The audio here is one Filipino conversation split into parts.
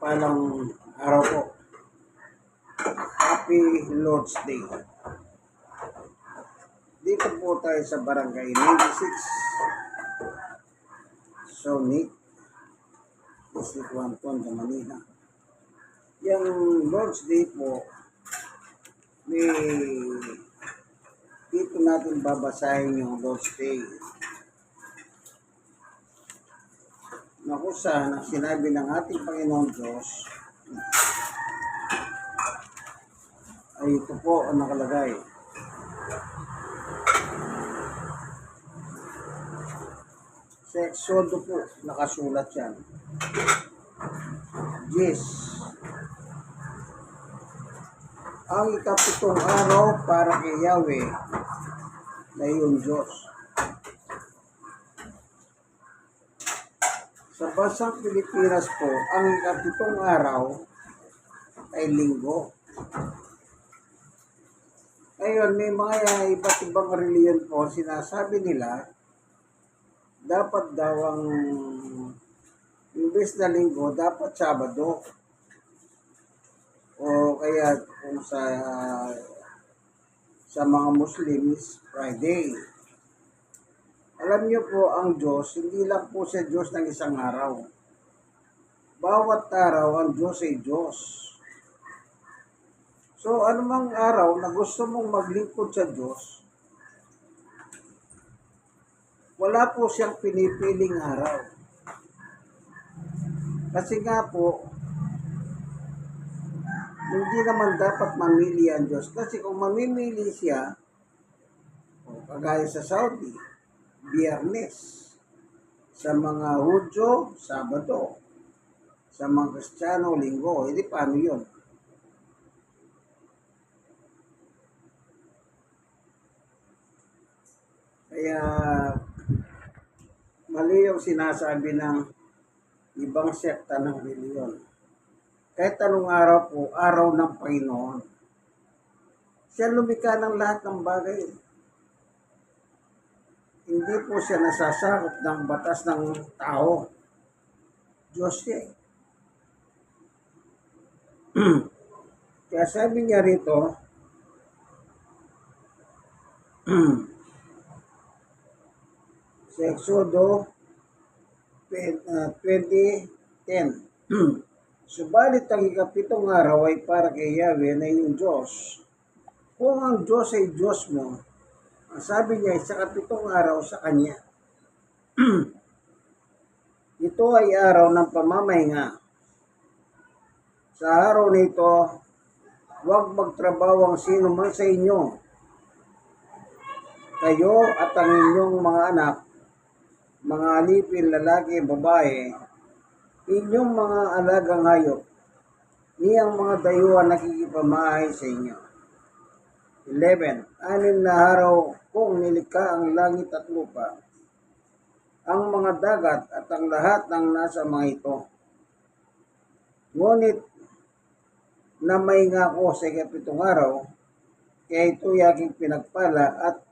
Mapagpalang araw po. Happy Lord's Day. Dito po tayo sa Barangay 96, Sonic, District 1, Tondo, Manila. Yung Lord's Day po, may dito natin babasahin yung Lord's Day. Na kung saan ang sinabi ng ating Panginoon Diyos ay ito po ang nakalagay. Sa Exodo po, nakasulat yan. Yes. Ang ikapitong araw para kay Yahweh na iyong Diyos. Sa bansang Pilipinas po, ang ikapitong araw ay linggo. Ngayon, may mga iba't ibang reliyon po, sinasabi nila, dapat daw ang imbes na linggo, dapat Sabado. O kaya kung sa mga Muslims, Friday. Alam niyo po, ang Diyos, hindi lang po siya Diyos ng isang araw. Bawat araw, ang Diyos ay Diyos. So, anumang araw na gusto mong maglingkod sa Diyos, wala po siyang pinipiling araw. Kasi nga po, hindi naman dapat mamili ang Diyos. Kasi kung mamimili siya, kagaya sa Saudi, Biyernes. Sa mga Hudyo, Sabado. Sa mga Kristiyano, Linggo. Hindi paano yun? Kaya mali yung sinasabi ng ibang sekta ng reliyon. Kahit anong araw po, araw ng Panginoon. Siya lumikha ng lahat ng bagay. Hindi po siya nasasakop ng batas ng tao. Diyos siya. Kaya sabi niya rito, sa Exodo 20:10, subalit ang ikapitong araw ay para kay Yahweh na iyong Diyos. Kung ang Diyos ay Diyos mo, ang sabi niya ay sa kapitong araw sa Kanya. Ito ay araw ng pamamahinga. Sa araw na ito, huwag magtrabaho ang sino man sa inyo. Kayo at ang inyong mga anak, mga alipin, lalaki, babae, inyong mga alagang hayop, niyang mga dayuhan nakikipamahay sa inyo. 11. 6 na araw kung nilikha ang langit at lupa, ang mga dagat at ang lahat ng nasa mga ito. Ngunit na may ngako sa ikapitong araw, kaya ito'y aking pinagpala at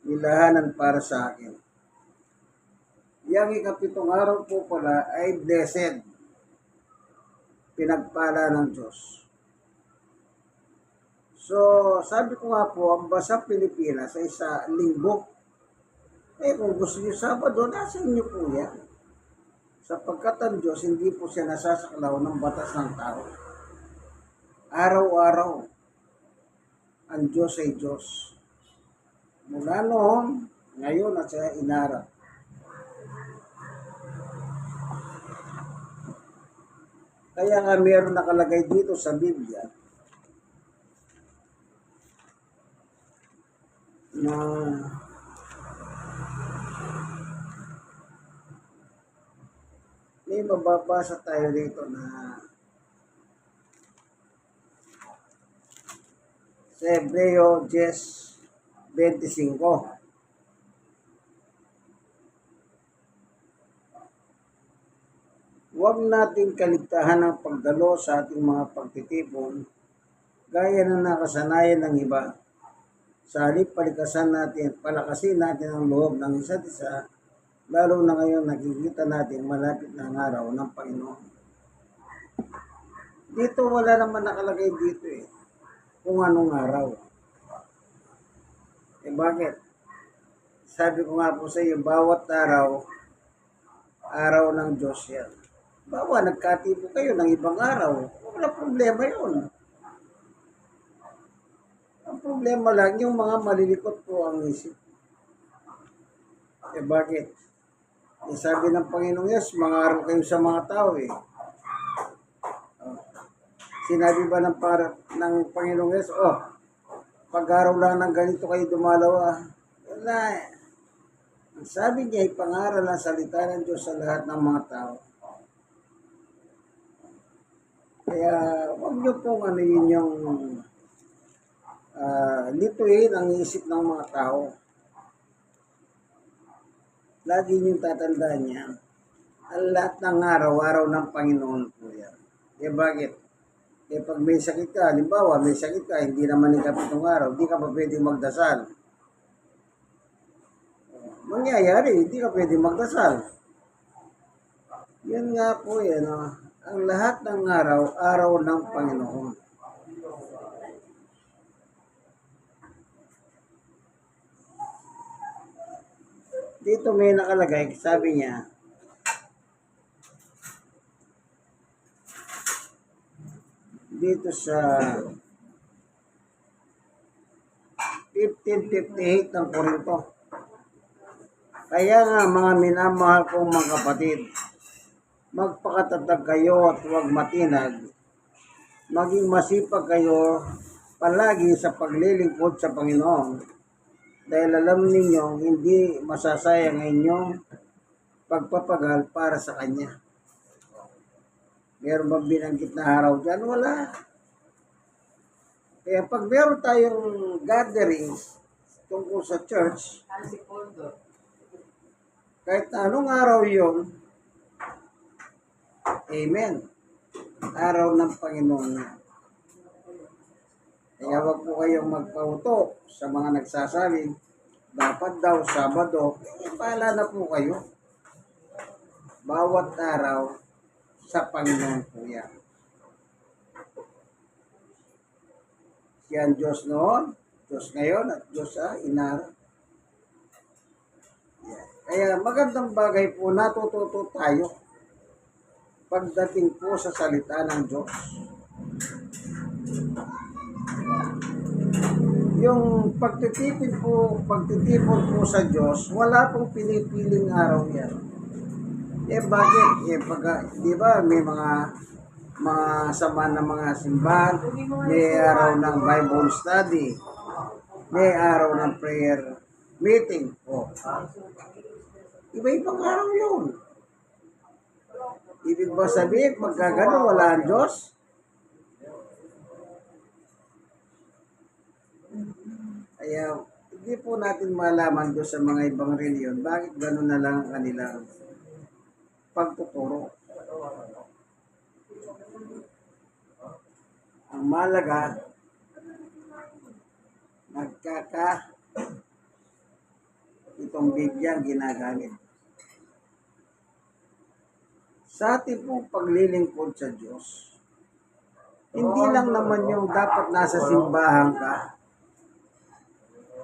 nilahanan para sa akin. Yang ikapitong araw po pala ay blessed, pinagpala ng Diyos. So, sabi ko nga po, ang bansang Pilipinas ay sa linggo. Kung gusto niyo Sabado, nasa inyo po yan. Sapagkat ang Diyos, hindi po siya nasasaklaw ng batas ng tao. Araw-araw, ang Diyos ay Diyos. Mula noon, ngayon at sa inarap. Kaya nga meron nakalagay dito sa Biblia na may mababasa tayo dito na sa Hebreo 10:25. Huwag nating kaligtahan ang pagdalo sa ating mga pagtitipon gaya na nakasanayan ng iba. Sa halip palakasin natin ang loob ng isa't isa, lalo na ngayon nakikita natin malapit na ang araw ng Panginoon. Dito wala naman nakalagay dito eh. Kung anong araw. Eh bakit? Sabi ko nga po sa iyo, bawat araw, araw ng Diyos yan. Bawa, nagkatipo kayo ng ibang araw. Wala problema yun. Ang problema lang, yung mga malilikot po ang isip. Eh bakit? Eh, sabi ng Panginoong Yes, mga araw kayo sa mga tao eh. Sinabi ba ng Panginoong Yes, pag-araw lang ng ganito kayo dumalaw Wala eh. Ang sabi niya, ipangaral ang salita ng Diyos sa lahat ng mga tao. Kaya, huwag niyo pong ano yun yung lituin ang isip ng mga tao. Lagi niyong tatandaan niya, ang lahat ng araw ng Panginoon po yan. Eh bakit? Eh pag may sakit ka, halimbawa may sakit ka, hindi naman ng kapitong araw, hindi ka pa pwede magdasal. Mangyayari, hindi ka pwede magdasal. Yan nga po yan, ang lahat ng araw ng Panginoon. Dito may nakalagay, sabi niya, dito sa 15:58 ng Korinto. Kaya nga mga minamahal kong mga kapatid, magpakatatag kayo at huwag matinag. Maging masipag kayo palagi sa paglilingkod sa Panginoon. Dahil alam ninyong hindi masasayang ang inyong pagpapagal para sa Kanya. Meron bang binanggit na araw dyan? Wala. Kaya pag meron tayong gatherings tungkol sa church, kahit anong araw yun, amen. Araw ng Panginoon. Kaya wag po kayong magpauto sa mga nagsasabi, dapat daw Sabado, bahala na po kayo. Bawat araw sa Panginoon po yan. Siya ang Diyos noon, Diyos ngayon, at Diyos sa inara. Kaya magandang bagay po, natututo tayo pagdating po sa salita ng Diyos. Yung pagtitipon po sa Diyos, wala pong pinipiling araw yan. Eh bakit? Eh di ba may mga sama ng mga simbahan, may araw ng Bible study, may araw ng prayer meeting. Iba-ibang araw yun. Ibig ba sabihin, pagkagano wala ang Diyos? Kaya, hindi po natin malaman doon sa mga ibang reliyon, bakit gano'n na lang ang kanilang pagtuturo. Ang malaga, itong Biblia ginagamit. Sa ating pong paglilingkod sa Diyos, hindi lang naman yung dapat nasa simbahan ka.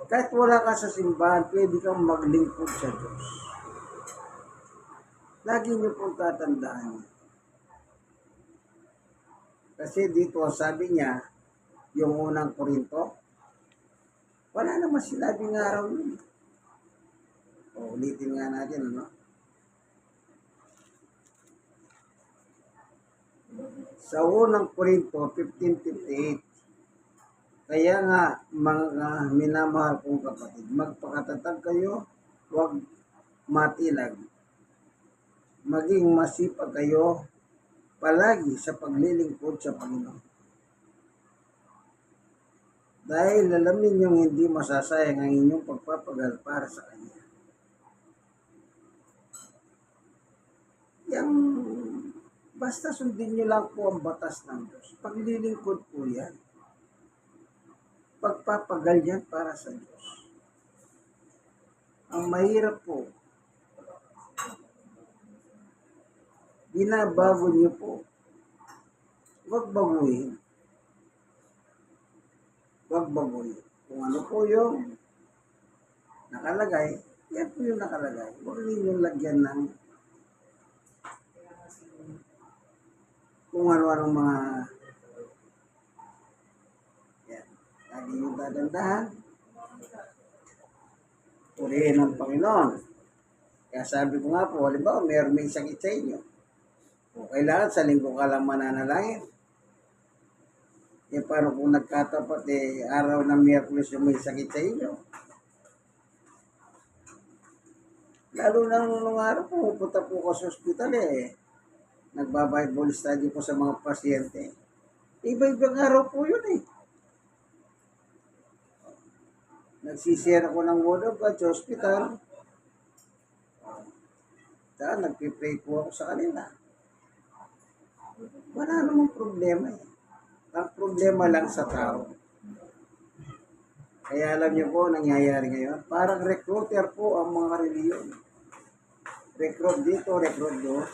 Kahit wala ka sa simbahan, pwede kang maglingkod sa Diyos. Lagi niyo pong tatandaan. Kasi dito sabi niya, yung unang Korinto, wala naman sinabing araw yun. Ulitin nga natin, ano? Sa unang Korinto 15:58, kaya nga mga minamahal kong kapatid, magpakatatag kayo, huwag matilag. Maging masipag kayo palagi sa paglilingkod sa Panginoon. Dahil alam ninyong hindi masasayang ang inyong pagpapagal para sa Kanya. Yang basta sundin nyo lang po ang batas ng Diyos. Paglilingkod po yan. Pagpapagal yan para sa Diyos. Ang mahirap po, binabago nyo po Huwag baguhin. Huwag baguhin. Kung ano po yung nakalagay, yan po yung nakalagay. Huwag ninyong lagyan ng kung ano-anong mga yan. Lagi yung dadandahan. Purihin ng Panginoon. Kaya sabi ko nga po, halimbawa, may sakit sa inyo. O kailangan sa linggo ka lang mananalangin. Paano kung nagkatapat araw ng Miyerkules yung may sakit sa inyo? Lalo na nung araw, pupunta po ko sa ospital nagbabible study po sa mga pasyente. Iba-ibang araw po yun Nagsishare ako ng word of God sa ospital. Nagpipray po ako sa kanila. Wala namang problema Ang problema lang sa tao. Kaya alam niyo po, nangyayari ngayon, parang recruiter po ang mga reliyon. Recruit dito, recruit doon.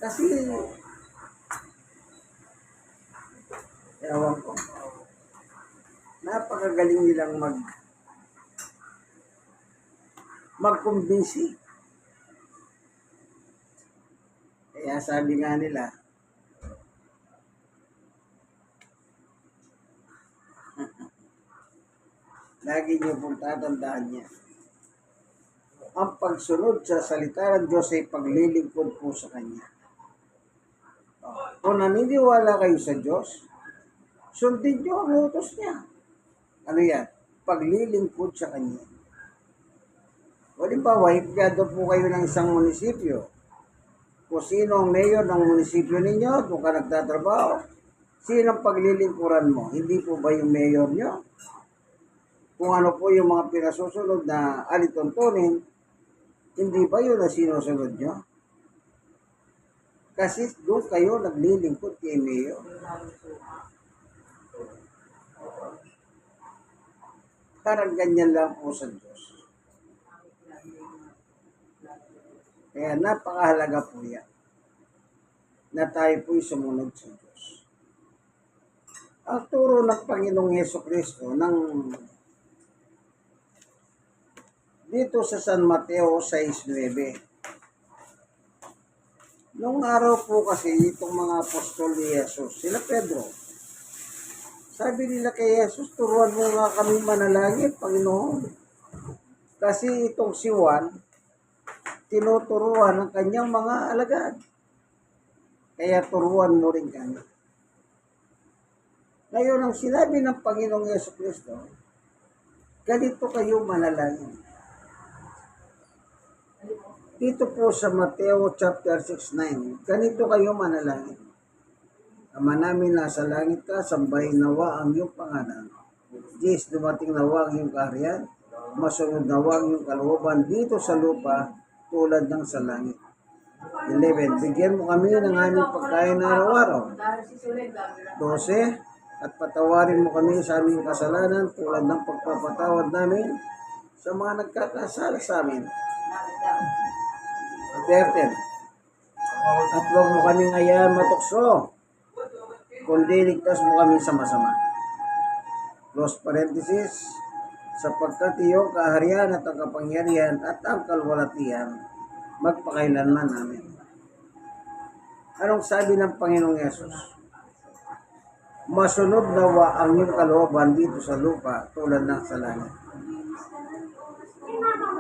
Kasi, ewan ko, napakagaling nilang mag-convince. Kaya sabi nga nila, lagi niyo pong tatandaan niya. Ang pagsunod sa salita ng Diyos ay paglilingkod po sa Kanya. Kung naniniwala kayo sa Diyos, sundin niyo ang utos niya. Ano yan? Paglilingkod sa Kanya. Halimbawa, hipyado po kayo ng isang munisipyo. Kung sino ang mayor ng munisipyo ninyo, kung ka nagtatrabaho, sino ang paglilingkuran mo? Hindi po ba yung mayor nyo? Kung ano po yung mga pinasusunod na alituntunin, hindi ba yun na sinusunod nyo? Kasi doon kayo naglilingkod kay mayor. Parang ganyan lang po sa Diyos. Kaya napakahalaga po yan na tayo po'y sumunod sa Diyos. Ang turo ng Panginoong Hesukristo dito sa San Mateo 6:9. Nung araw po kasi itong mga apostol ni Jesus, sila Pedro, sabi nila kay Jesus, turuan mo nga kami manalangin, Panginoon. Kasi itong si Juan, tinuturuan ng kanyang mga alagad. Kaya turuan mo rin kami. Ngayon, ang sinabi ng Panginoong Jesucristo, ganito kayo manalangin. Dito po sa Mateo chapter 6:9, ganito kayo manalangin. Ama namin nasa langit ka, sambahin nawa ang iyong pangalan. Diyos, dumating nawa ang iyong kaharian, masunod nawa ang iyong kalooban dito sa lupa, tulad ng sa langit. 11. Bigyan mo kami ng aming pagkain na araw-araw. 12. At patawarin mo kami sa aming kasalanan tulad ng pagpapatawad namin sa mga nagkakasala sa amin. 13. At huwag mo kaming hayaan matukso, kundi ligtas mo kami sa masama. Close parenthesis, sapagkat iyong kaharian at ang kapangyarihan at ang kalwalatian magpakailanman namin. Anong sabi ng Panginoong Yesus? Masunod nawa ang iyong kalooban dito sa lupa tulad ng sa langit.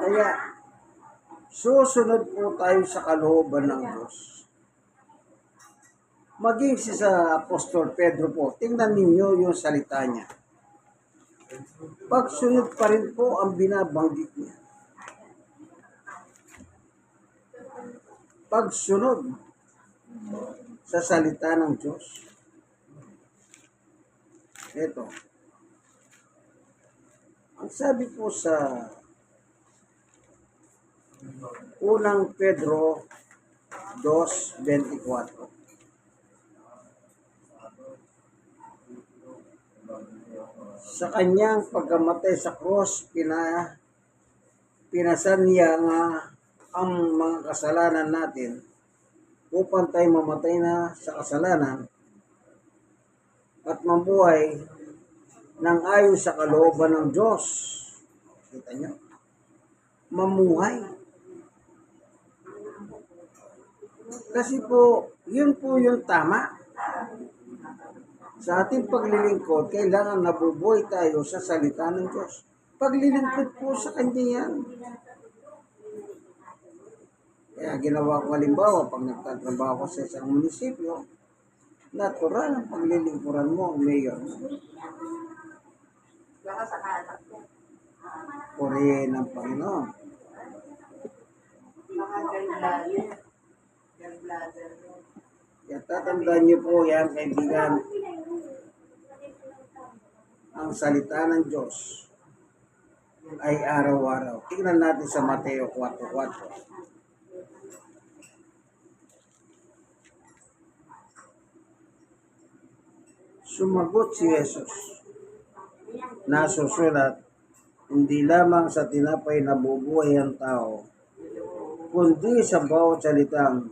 Kaya, susunod po tayo sa kalooban ng Diyos. Maging sa Apostol Pedro po, tingnan ninyo yung salita niya. Pagsunod pa rin po ang binabanggit niya. Pagsunod sa salita ng Diyos. Ito. Ang sabi po sa unang Pedro 2:24. Sa kanyang pagkamatay sa cross, pinasan niya nga ang mga kasalanan natin upang tayo mamatay na sa kasalanan at mabuhay ng ayon sa kalooban ng Diyos. Kita nyo? Mamuhay. Kasi po, yun po yung tama. Sa ating paglilingkod, kailangan nabubuhay tayo sa salita ng Diyos. Paglilingkod po sa Kanya yan. Kaya ginawa ko halimbawa, pag nagtatrabaho ko sa isang munisipyo, natural ang paglilingkuran mo ang mayor. Purihin ng Panginoon. Kaya tatandaan niyo po yan, kaibigan, ang salita ng Diyos ay araw-araw. Tingnan natin sa Mateo 4:4. Sumagot si Jesus, nasusulat, hindi lamang sa tinapay nabubuhay ang tao, kundi sa bawat salitang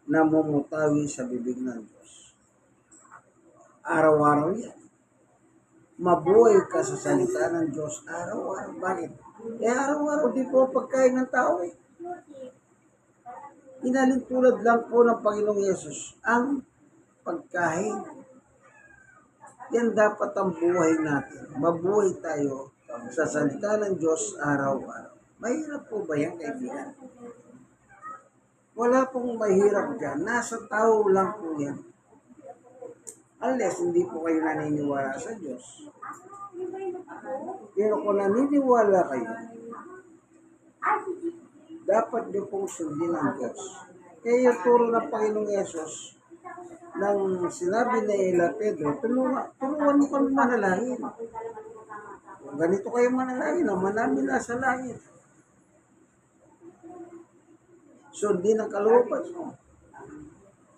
namumutawi sa bibig ng Diyos. Araw-araw yan. Mabuhay ka sa salita ng Diyos araw-araw. Bakit? Araw-araw di po pagkain ng tao eh. Inalintulad lang po ng Panginoong Yesus ang pagkain. Yan dapat ang buhay natin. Mabuhay tayo sa salita ng Diyos araw-araw. Mahirap po ba yan, kaibigan? Wala pong mahirap dyan. Nasa tao lang po yan. Unless hindi po kayo naniniwala sa Diyos. Pero kung naniniwala kayo, dapat niyo pong sundin ang Diyos. Kaya yung turo ng Panginoong Yesus, nang sinabi na ila Pedro, tulungan mo kami manalangin. Kung ganito kayo manalangin, naman namin nasa langit. Sundin ang kalooban mo.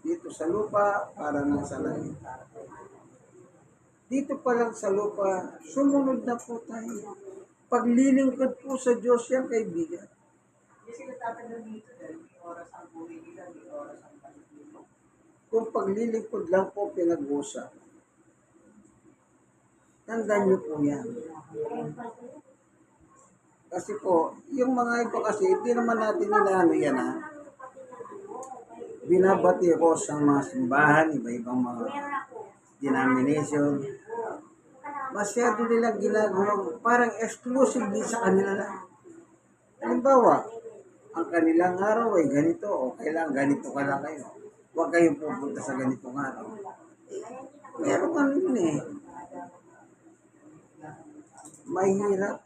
Dito sa lupa, para nasa langit. Dito pa lang sa lupa, sumunod na po tayo. Paglilingkod po sa Diyos yan, kaibigan. Kung paglilingkod lang po pinag-usap, tandaan niyo po yan. Kasi po, yung mga iba kasi, hindi naman natin inaano yan ha. Binabati ko sa mga simbahan, iba-ibang mga denomination. Masyado nilang ginagawa, parang exclusively sa kanila lang. Halimbawa, ang kanilang araw ay ganito, o kailangan ganito ka lang kayo. Huwag kayong pupunta sa ganitong araw. Meron ano yun eh. Mahirap.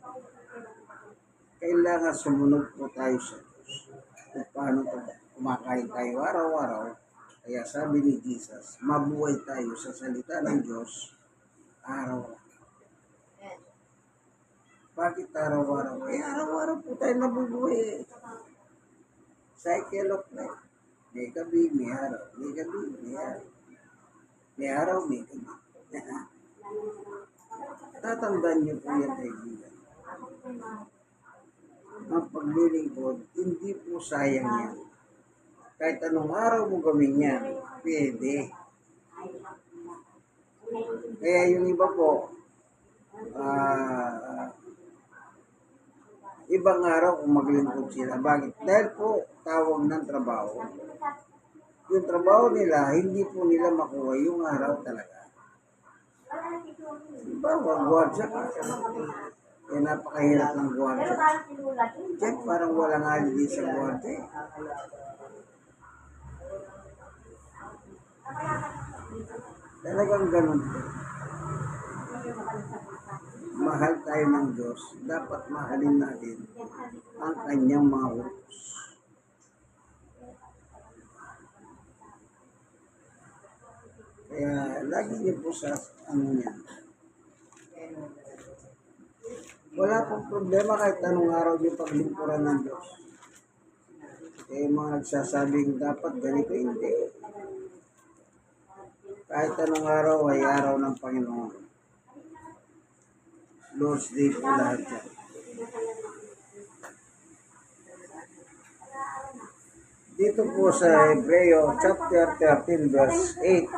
Kailangan sumunod po tayo sa Diyos. Kung paano kumakain tayo araw-araw. Kaya sabi ni Jesus, mabuhay tayo sa salita ng Diyos araw-araw. Bakit araw-araw? Araw-araw po tayo nabubuhay. Cycle of life. May gabi, may araw. May gabi, may araw. May araw, may gabi. Tatandaan niyo po yan, kaibigan. Ang paglilingkod, hindi po sayang yan. Kahit anong araw mo gawin yan, pwede. Kaya yung iba po, ibang araw kung maglingkod sila. Bakit? Dahil po tawag ng trabaho. Yung trabaho nila, hindi po nila makuha yung araw talaga. Diba? Gwardiya ka. Eh, napakahirap ng gwardiya. Diyan parang walang holiday sa gwardiya. Talagang ganun po. Mahal tayo ng Diyos, dapat mahalin natin ang kanyang mga utos. Kaya lagi niyo po sa niya. Wala pong problema kahit anong araw niyo paglingkuran ng Diyos. Kaya yung mga nagsasabing dapat ganito, hindi. Kahit anong araw ay araw ng Panginoon. Lord's Day po lahat yan. Dito po sa Hebreo chapter 13 verse 8.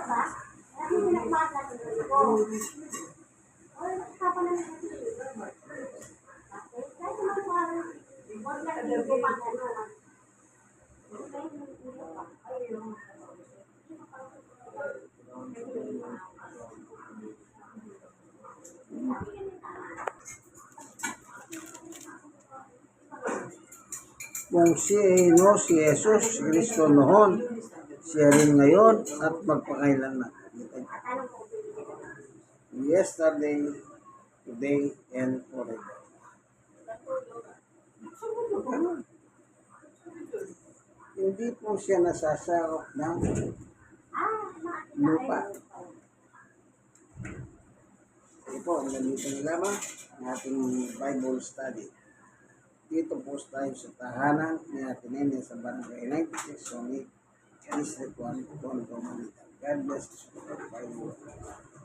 Kung si Jesus Kristo noon, siya rin ngayon at magpakailanman. Yesterday, today, and forever. Ganun. Hindi po siya nasasakop ng lupa. Ito po, ganito na lamang ang ating Bible study. Dito po tayo sa tahanan ni Atenene sa Barangay 96 Summit, District 1, Tondo, Manila. God bless you.